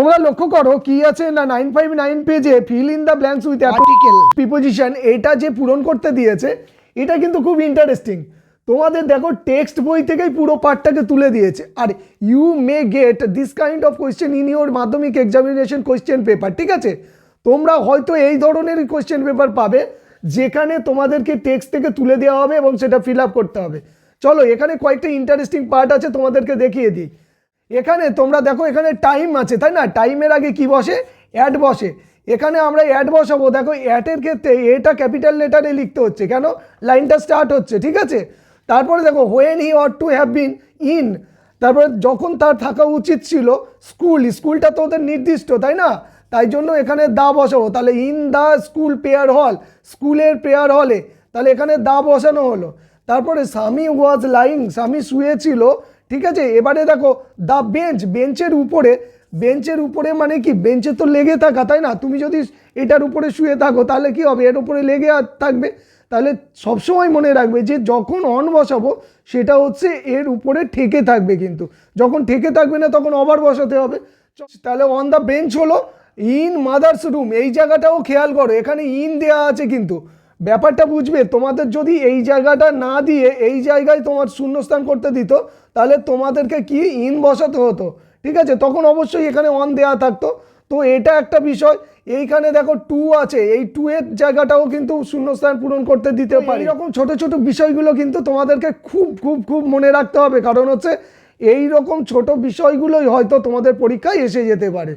তোমরা লক্ষ্য করো কি আছে না 959 পেজে fill in the blanks with article preposition, এটা যে পূরণ করতে দিয়েছে এটা কিন্তু খুব ইন্টারেস্টিং। তোমাদের দেখো টেক্সট বই থেকেই পুরো পার্টটাকে তুলে দিয়েছে। আর you may get this kind of question in your Madhyamik examination question paper. ঠিক আছে, তোমরা হয়তো এই ধরনের কোয়েশ্চেন পেপার পাবে যেখানে তোমাদেরকে টেক্সট থেকে তুলে দেওয়া হবে এবং সেটা ফিল আপ করতে হবে। চলো এখানে কয়েকটা ইন্টারেস্টিং পার্ট আছে, তোমাদেরকে দেখিয়ে দিই। এখানে তোমরা দেখো এখানে টাইম আছে, তাই না? টাইমের আগে কি বসে? অ্যাট বসে। এখানে আমরা অ্যাট বসাবো। দেখো অ্যাটের ক্ষেত্রে এটা ক্যাপিটাল লেটারে লিখতে হচ্ছে, কেন? লাইনটা স্টার্ট হচ্ছে, ঠিক আছে। তারপরে দেখো when he ought to have been in, তারপরে যখন তার থাকা উচিত ছিল স্কুল, স্কুলটা তো ওদের নির্দিষ্ট, তাই না? তাই জন্য এখানে দা বসাবো। তাহলে ইন দ্য স্কুল প্রেয়ার হল, স্কুলের প্রেয়ার হলে, তাহলে এখানে দা বসানো হলো। তারপরে স্বামী ওয়াজ লাইং, স্বামী শুয়েছিল, ঠিক আছে। এবারে দেখো দ্য বেঞ্চ, বেঞ্চের উপরে, বেঞ্চের উপরে মানে কি? বেঞ্চে তো লেগে থাকা, তাই না? তুমি যদি এটার উপরে শুয়ে থাকো তাহলে কি হবে? এর উপরে লেগে থাকবে। তাহলে সবসময় মনে রাখবে যে যখন অন বসাবো সেটা হচ্ছে এর উপরে ঠেকে থাকবে, কিন্তু যখন ঠেকে থাকবে না তখন ওভার বসাতে হবে। তাহলে অন দ্য বেঞ্চ হলো। ইন মাদার্স রুম, এই জায়গাটাও খেয়াল করো, এখানে ইন দেওয়া আছে, কিন্তু ব্যাপারটা বুঝবে। তোমাদের যদি এই জায়গাটা না দিয়ে এই জায়গায় তোমার শূন্যস্থান করতে দিত তাহলে তোমাদেরকে কি ইন বসাতে হতো, ঠিক আছে। তখন অবশ্যই এখানে অন দেওয়া থাকতো। তো এটা একটা বিষয়। এইখানে দেখো টু আছে, এই টু এর জায়গাটাও কিন্তু শূন্যস্থান পূরণ করতে দিতে পারি। এরকম ছোট ছোট বিষয়গুলো কিন্তু তোমাদেরকে খুব খুব খুব মনে রাখতে হবে, কারণ হচ্ছে এই রকম ছোট বিষয়গুলোই হয়তো তোমাদের পরীক্ষায় এসে যেতে পারে।